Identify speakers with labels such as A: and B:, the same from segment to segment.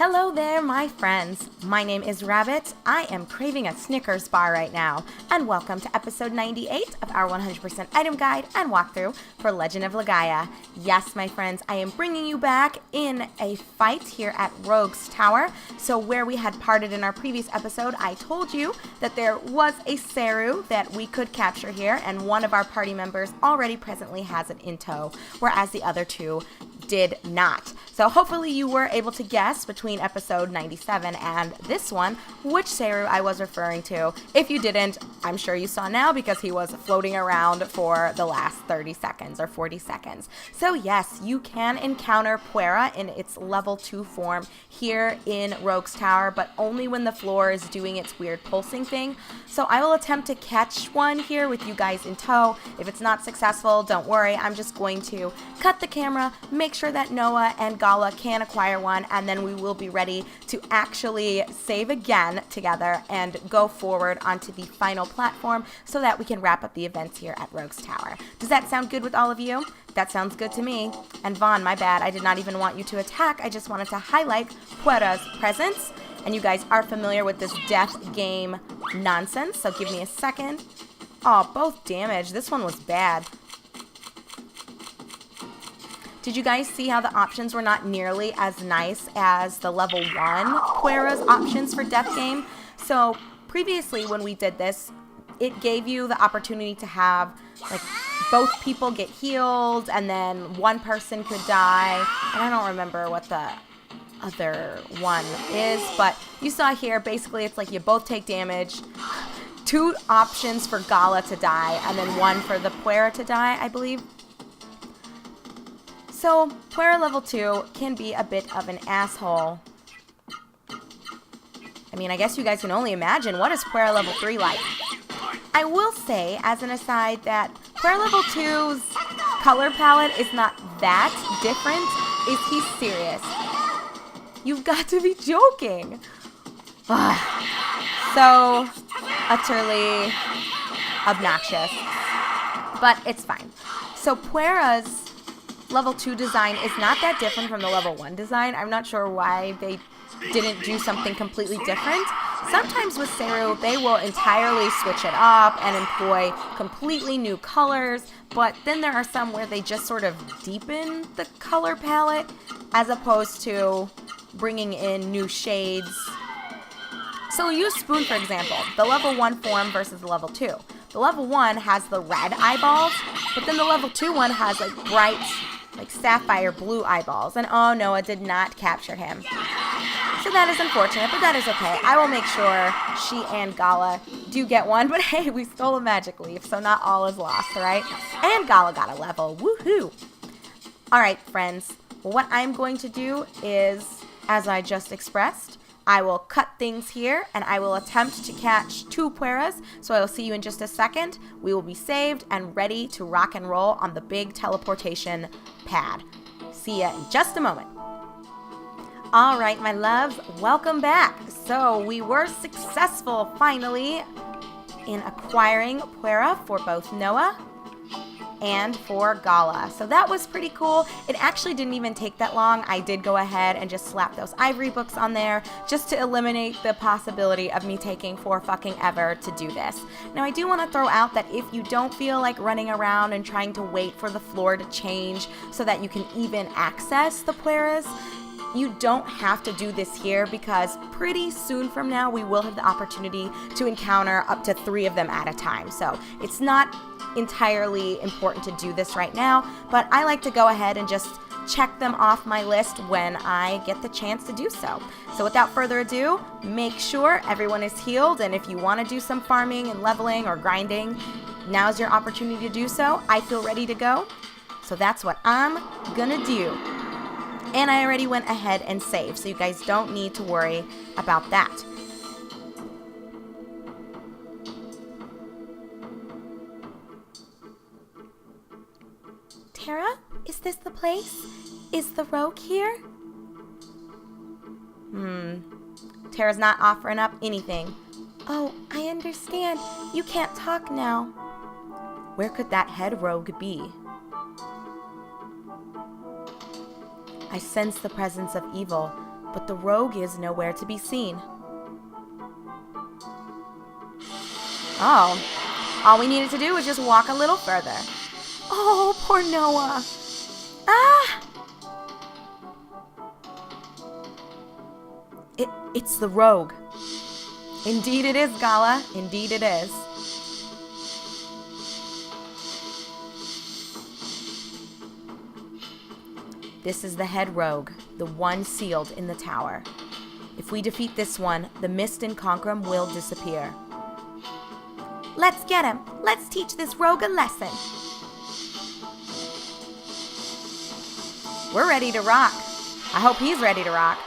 A: Hello there, my friends. My name is Rabbit. I am craving a Snickers bar right now. And welcome to episode 98 of our 100% item guide and walkthrough for Legend of Legaia. Yes, my friends, I am bringing you back in a fight here at Rogue's Tower. So where we had parted in our previous episode, I told you that there was a seru that we could capture here, and one of our party members already presently has it in tow, whereas the other two did not. So hopefully you were able to guess between episode 97 and this one which seru I was referring to. If you didn't, I'm sure you saw now because he was floating around for the last 30 seconds or 40 seconds. So yes, you can encounter Puera in its level 2 form here in Rogue's Tower, but only when the floor is doing its weird pulsing thing. So I will attempt to catch one here with you guys in tow. If it's not successful, don't worry, I'm just going to cut the camera, make sure that Noah and Gala can acquire one, and then we will be ready to actually save again together and go forward onto the final platform so that we can wrap up the events here at Rogue's Tower. Does that sound good with all of you? That sounds good to me. And Vaughn, my bad, I did not even want you to attack. I just wanted to highlight Puera's presence. And you guys are familiar with this death game nonsense, so give me a second. Oh, both damage. This one was bad. Did you guys see how the options were not nearly as nice as the level 1 Puera's options for death game? So previously when we did this, it gave you the opportunity to have like both people get healed and then one person could die. And I don't remember what the other one is, but you saw here basically it's like you both take damage, 2 options for Gala to die and then 1 for the Puera to die, I believe. So Puera level 2 can be a bit of an asshole. I mean, I guess you guys can only imagine what is Puera level 3 like. I will say, as an aside, that Puera level 2's color palette is not that different. Is he serious? You've got to be joking. So utterly obnoxious. But it's fine. So Puera's level 2 design is not that different from the level 1 design. I'm not sure why they didn't do something completely different. Sometimes with seru, they will entirely switch it up and employ completely new colors, but then there are some where they just sort of deepen the color palette as opposed to bringing in new shades. So use Spoon, for example, the level 1 form versus the level 2. The level 1 has the red eyeballs, but then the level 2 one has like bright, like sapphire blue eyeballs. And oh, Noah did not capture him. So that is unfortunate, but that is okay. I will make sure she and Gala do get one. But hey, we stole a magic leaf, so not all is lost, right? And Gala got a level. Woohoo! Alright, friends. What I'm going to do is, as I just expressed, I will cut things here, and I will attempt to catch 2 Pueras, so I will see you in just a second. We will be saved and ready to rock and roll on the big teleportation pad. See ya in just a moment. Alright, my loves, welcome back. So, we were successful, finally, in acquiring Puera for both Noah and for Gala. So that was pretty cool. It actually didn't even take that long. I did go ahead and just slap those ivory books on there just to eliminate the possibility of me taking ever to do this. Now I do want to throw out that if you don't feel like running around and trying to wait for the floor to change so that you can even access the Pueras, you don't have to do this here because pretty soon from now we will have the opportunity to encounter up to 3 of them at a time. So it's not entirely important to do this right now, but I like to go ahead and just check them off my list when I get the chance to do so. So without further ado, make sure everyone is healed, and if you want to do some farming and leveling or grinding, now's your opportunity to do so. I feel ready to go, so that's what I'm gonna do. And I already went ahead and saved, so you guys don't need to worry about that. Tara, is this the place? Is the rogue here? Tara's not offering up anything. Oh, I understand. You can't talk now. Where could that head rogue be? I sense the presence of evil. but the rogue is nowhere to be seen. Oh, all we needed to do was just walk a little further. Oh, poor Noah. Ah! It's the rogue. Indeed it is, Gala. Indeed it is. This is the head rogue, the one sealed in the tower. If we defeat this one, the mist in Conquerum will disappear. Let's get him. Let's teach this rogue a lesson. We're ready to rock. I hope he's ready to rock.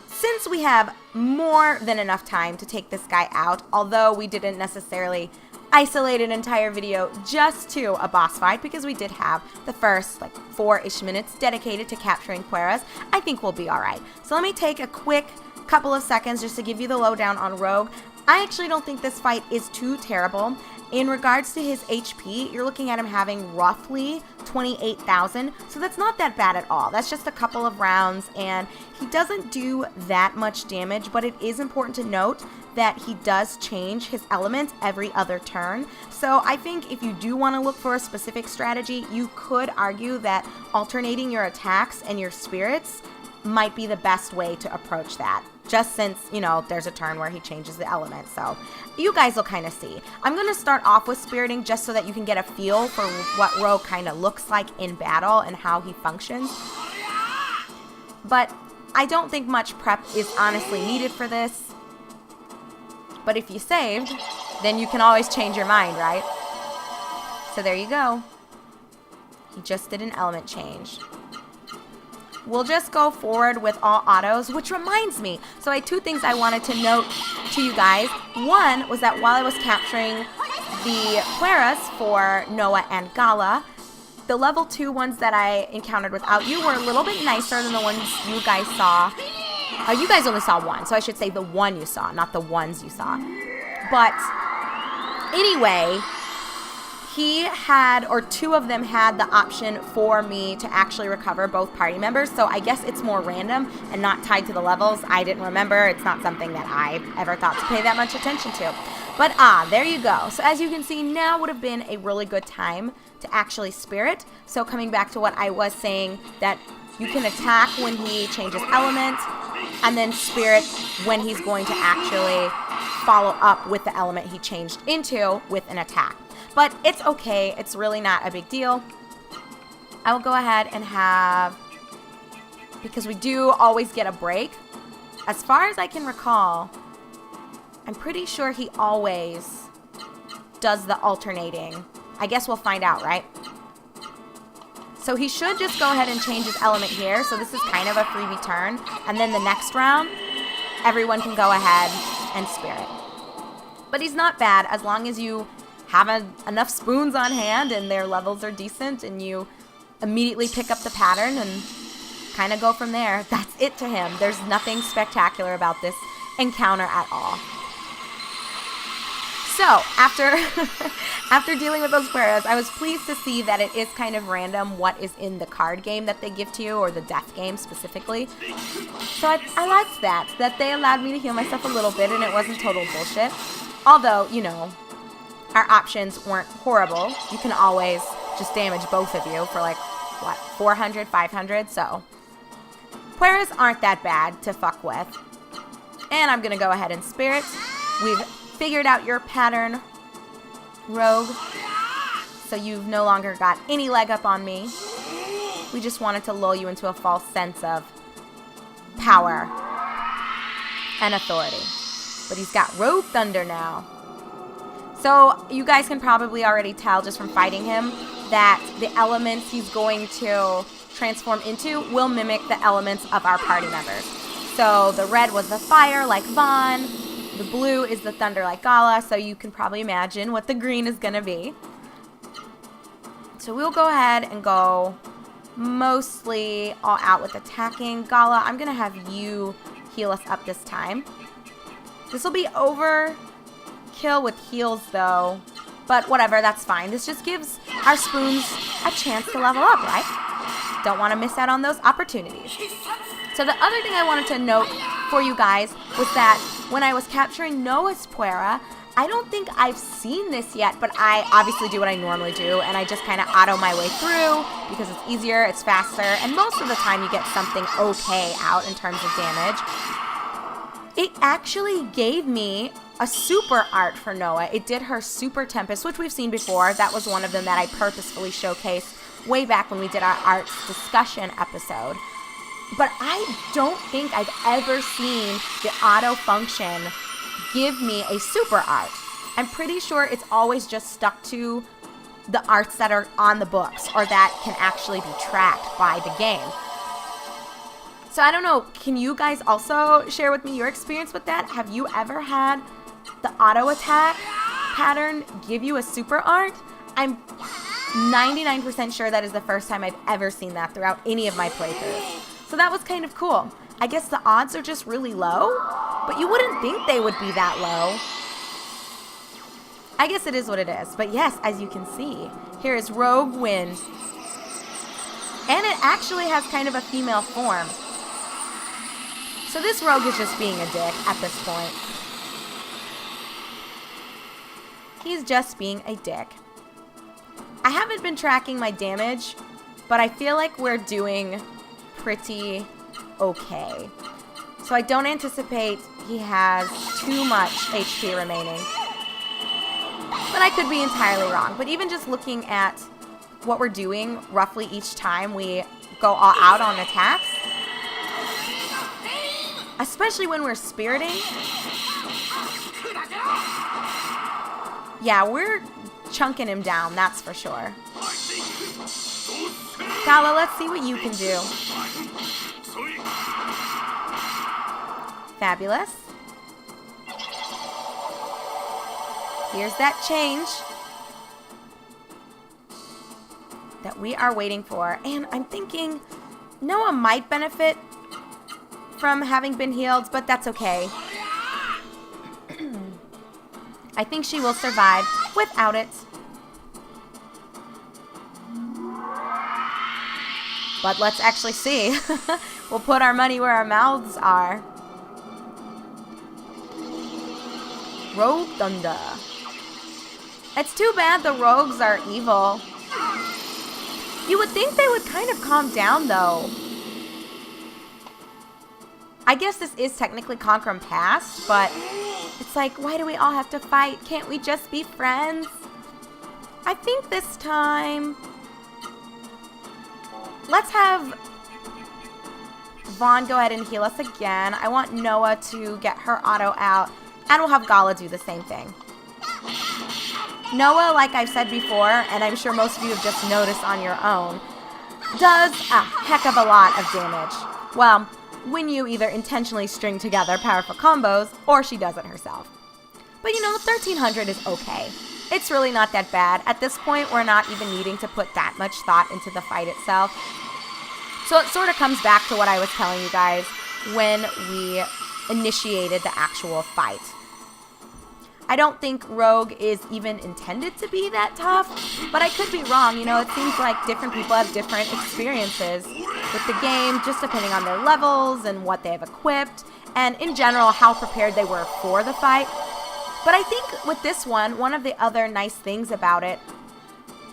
A: Since we have more than enough time to take this guy out, although we didn't necessarily isolate an entire video just to a boss fight, because we did have the first 4-ish minutes dedicated to capturing Pueras, I think we'll be alright. So let me take a quick couple of seconds just to give you the lowdown on Rogue. I actually don't think this fight is too terrible. In regards to his HP, you're looking at him having roughly 28,000, so that's not that bad at all. That's just a couple of rounds, and he doesn't do that much damage, but it is important to note that he does change his element every other turn. So I think if you do want to look for a specific strategy, you could argue that alternating your attacks and your spirits might be the best way to approach that, just since, there's a turn where he changes the element. So you guys will kind of see. I'm going to start off with spiriting just so that you can get a feel for what Rogue kind of looks like in battle and how he functions. But I don't think much prep is honestly needed for this. But if you saved, then you can always change your mind, right? So there you go. He just did an element change. We'll just go forward with all autos, which reminds me. So I had two things I wanted to note to you guys. One was that while I was capturing the Pueras for Noah and Gala, the level 2 ones that I encountered without you were a little bit nicer than the ones you guys saw. You guys only saw one, so I should say the one you saw, not the ones you saw. But anyway, he had, or two of them had, the option for me to actually recover both party members. So I guess it's more random and not tied to the levels. I didn't remember. It's not something that I ever thought to pay that much attention to. But there you go. So as you can see, now would have been a really good time to actually spirit. So coming back to what I was saying, that you can attack when he changes element, and then spirit when he's going to actually follow up with the element he changed into with an attack. But it's okay. It's really not a big deal. I will go ahead and have, because we do always get a break. As far as I can recall, I'm pretty sure he always does the alternating. I guess we'll find out, right? So he should just go ahead and change his element here. So this is kind of a freebie turn. And then the next round, everyone can go ahead and spirit. But he's not bad as long as you have enough spoons on hand and their levels are decent and you immediately pick up the pattern and kind of go from there. That's it to him. There's nothing spectacular about this encounter at all. So after dealing with those Pueras, I was pleased to see that it is kind of random what is in the card game that they give to you, or the death game specifically. So I liked that they allowed me to heal myself a little bit and it wasn't total bullshit. Although, our options weren't horrible. You can always just damage both of you for 400, 500, so Pueras aren't that bad to fuck with. And I'm gonna go ahead and spirit. We've figured out your pattern, Rogue, so you've no longer got any leg up on me. We just wanted to lull you into a false sense of power and authority. But he's got Rogue Thunder now. So you guys can probably already tell just from fighting him that the elements he's going to transform into will mimic the elements of our party members. So the red was the fire like Vaughn, the blue is the thunder like Gala, so you can probably imagine what the green is going to be. So we'll go ahead and go mostly all out with attacking. Gala, I'm going to have you heal us up this time. This will be overkill with heals though, but whatever, that's fine. This just gives our spoons a chance to level up, right? Don't want to miss out on those opportunities. So the other thing I wanted to note for you guys was that when I was capturing Noah's Puera, I don't think I've seen this yet, but I obviously do what I normally do, and I just kind of auto my way through because it's easier, it's faster, and most of the time you get something okay out in terms of damage. It actually gave me a super art for Noah. It did her Super Tempest, which we've seen before. That was one of them that I purposefully showcased way back when we did our arts discussion episode. But I don't think I've ever seen the auto function give me a super art. I'm pretty sure it's always just stuck to the arts that are on the books or that can actually be tracked by the game. So I don't know, can you guys also share with me your experience with that? Have you ever had the auto attack pattern give you a super art? I'm 99% sure that is the first time I've ever seen that throughout any of my playthroughs. So that was kind of cool. I guess the odds are just really low, but you wouldn't think they would be that low. I guess it is what it is. But yes, as you can see, here is Rogue Wind. And it actually has kind of a female form. So this rogue is just being a dick at this point. He's just being a dick. I haven't been tracking my damage, but I feel like we're doing pretty okay. So I don't anticipate he has too much HP remaining. But I could be entirely wrong. But even just looking at what we're doing roughly each time we go all out on attacks, especially when we're spiriting, yeah, we're chunking him down, that's for sure. Gala, let's see what you can do. Fabulous. Here's that change that we are waiting for. And I'm thinking Noah might benefit from having been healed, but that's okay. I think she will survive without it. But let's actually see. We'll put our money where our mouths are. Rogue Thunder. It's too bad the rogues are evil. You would think they would kind of calm down, though. I guess this is technically Conquer 'em Past, but it's like, why do we all have to fight? Can't we just be friends? I think this time, let's have Vaughn go ahead and heal us again. I want Noah to get her auto out, and we'll have Gala do the same thing. Noah, like I've said before, and I'm sure most of you have just noticed on your own, does a heck of a lot of damage. Well, when you either intentionally string together powerful combos, or she does it herself. But you know, 1300 is okay. It's really not that bad. At this point, we're not even needing to put that much thought into the fight itself. So it sort of comes back to what I was telling you guys when we initiated the actual fight. I don't think Rogue is even intended to be that tough, but I could be wrong. You know, it seems like different people have different experiences with the game, just depending on their levels and what they have equipped, and in general, how prepared they were for the fight. But I think with this one of the other nice things about it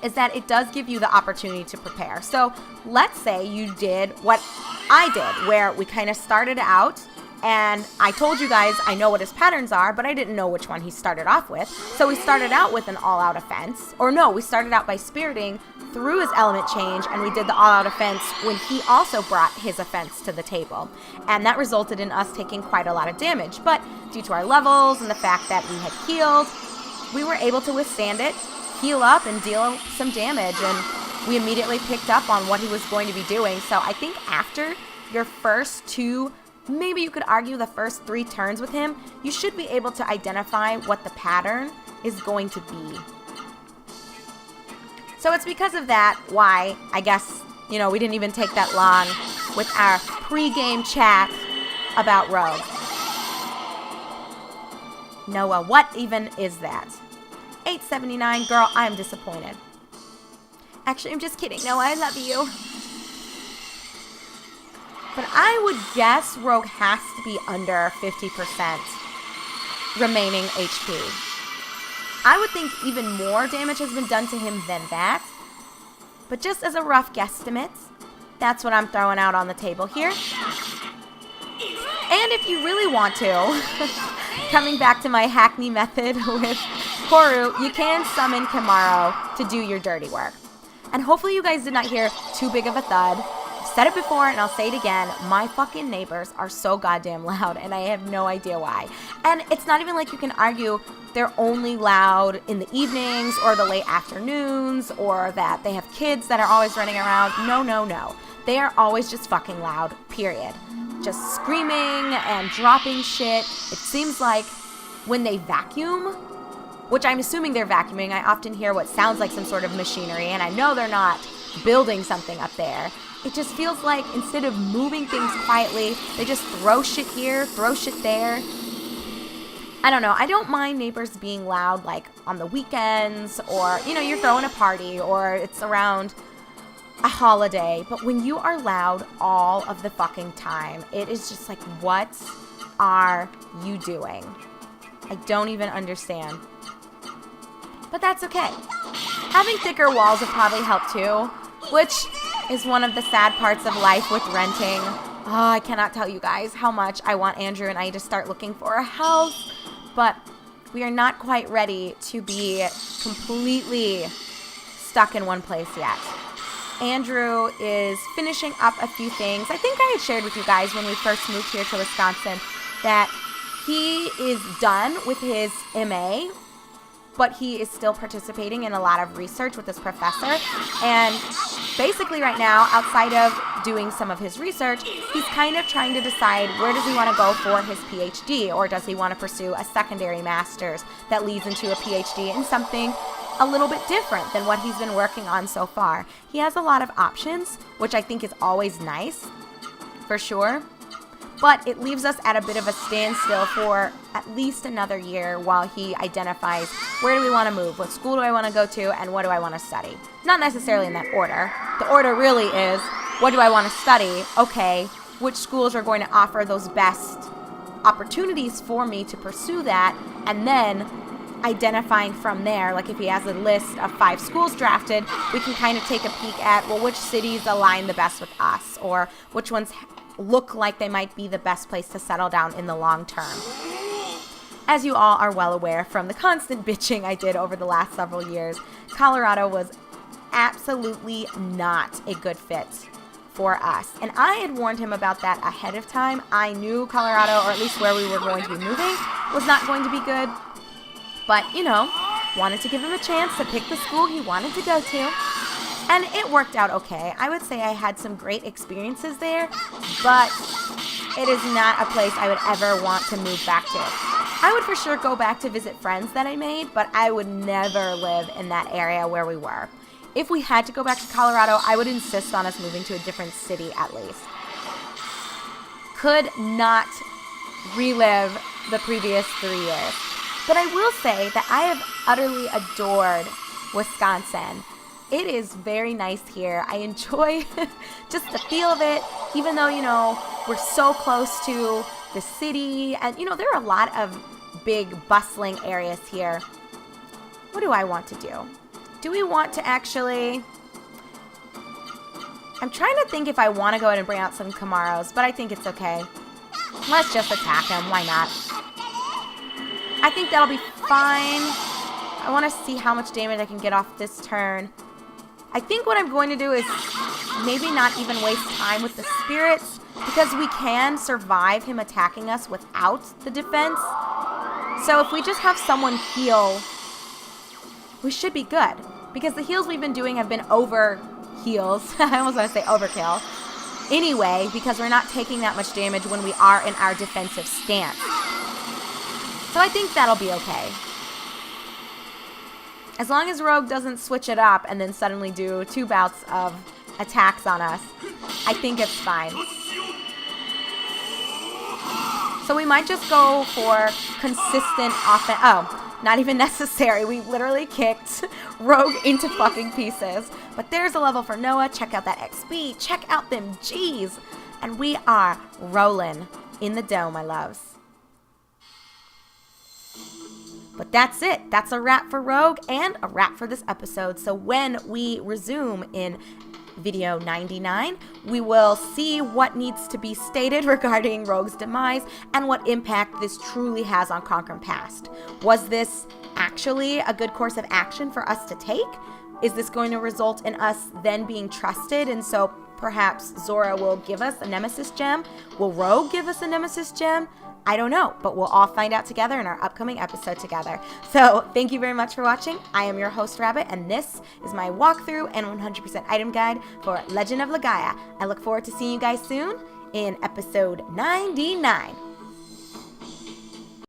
A: is that it does give you the opportunity to prepare. So let's say you did what I did, where we kind of started out, and I told you guys I know what his patterns are, but I didn't know which one he started off with. So we started out with an all-out offense. Or no, we started out by spiriting through his element change, and we did the all-out offense when he also brought his offense to the table. And that resulted in us taking quite a lot of damage. But due to our levels and the fact that we had healed, we were able to withstand it, heal up, and deal some damage. And we immediately picked up on what he was going to be doing. So I think after your first two, maybe you could argue the first 3 turns with him, you should be able to identify what the pattern is going to be. So it's because of that why, I guess, you know, we didn't even take that long with our pre-game chat about Rogue. Noah, what even is that? 879, girl, I am disappointed. Actually, I'm just kidding. Noah, I love you. But I would guess Rogue has to be under 50% remaining HP. I would think even more damage has been done to him than that. But just as a rough guesstimate, that's what I'm throwing out on the table here. And if you really want to, coming back to my Hackney method with Koru, you can summon Kimaro to do your dirty work. And hopefully you guys did not hear too big of a thud. I've said it before and I'll say it again. My fucking neighbors are so goddamn loud and I have no idea why. And it's not even like you can argue they're only loud in the evenings or the late afternoons or that they have kids that are always running around. No, no, no. They are always just fucking loud, period. Just screaming and dropping shit. It seems like when they vacuum, which I'm assuming they're vacuuming, I often hear what sounds like some sort of machinery, and I know they're not building something up there. It just feels like instead of moving things quietly, they just throw shit here, throw shit there. I don't know. I don't mind neighbors being loud, like on the weekends, or, you know, you're throwing a party, or it's around a holiday. But when you are loud all of the fucking time, it is just like, what are you doing? I don't even understand. But that's okay. Having thicker walls would probably help too, which is one of the sad parts of life with renting. Oh, I cannot tell you guys how much I want Andrew and I to start looking for a house, but we are not quite ready to be completely stuck in one place yet. Andrew is finishing up a few things. I think I had shared with you guys when we first moved here to Wisconsin that he is done with his MA, but he is still participating in a lot of research with his professor. And basically right now, outside of doing some of his research, he's kind of trying to decide where does he want to go for his PhD, or does he want to pursue a secondary master's that leads into a PhD in something a little bit different than what he's been working on so far. He has a lot of options, which I think is always nice, for sure. But it leaves us at a bit of a standstill for at least another year while he identifies where do we want to move, what school do I want to go to, and what do I want to study. Not necessarily in that order. The order really is, what do I want to study? Okay, which schools are going to offer those best opportunities for me to pursue that, and then identifying from there, like if he has a list of 5 schools drafted, we can kind of take a peek at, well, which cities align the best with us, or which ones look like they might be the best place to settle down in the long term. As you all are well aware from the constant bitching I did over the last several years, Colorado was absolutely not a good fit for us. And I had warned him about that ahead of time. I knew Colorado, or at least where we were going to be moving, was not going to be good. But, you know, wanted to give him a chance to pick the school he wanted to go to. And it worked out okay. I would say I had some great experiences there, but it is not a place I would ever want to move back to. I would for sure go back to visit friends that I made, but I would never live in that area where we were. If we had to go back to Colorado, I would insist on us moving to a different city at least. Could not relive the previous 3 years. But I will say that I have utterly adored Wisconsin. It is very nice here. I enjoy just the feel of it, even though, you know, we're so close to the city. And, you know, there are a lot of big bustling areas here. What do I want to do? Do we want to actually... I'm trying to think if I want to go ahead and bring out some Camaros, but I think it's okay. Let's just attack him. Why not? I think that'll be fine. I want to see how much damage I can get off this turn. I think what I'm going to do is maybe not even waste time with the spirits, because we can survive him attacking us without the defense. So if we just have someone heal, we should be good. Because the heals we've been doing have been over heals. I almost want to say overkill. Anyway, because we're not taking that much damage when we are in our defensive stance. So I think that'll be okay. As long as Rogue doesn't switch it up and then suddenly do 2 bouts of attacks on us, I think it's fine. So we might just go for consistent offense. Oh, not even necessary. We literally kicked Rogue into fucking pieces. But there's a level for Noah. Check out that XP. Check out them G's. and we are rolling in the dough, my loves. But that's it. That's a wrap for Rogue and a wrap for this episode. So when we resume in video 99, we will see what needs to be stated regarding Rogue's demise and what impact this truly has on Conquer Past. Was this actually a good course of action for us to take? Is this going to result in us then being trusted, and so perhaps Zora will give us a Nemesis gem? Will Rogue give us a Nemesis gem? I don't know, but we'll all find out together in our upcoming episode together. So thank you very much for watching. I am your host, Rabbit, and this is my walkthrough and 100% item guide for Legend of Legaia. I look forward to seeing you guys soon in episode 99.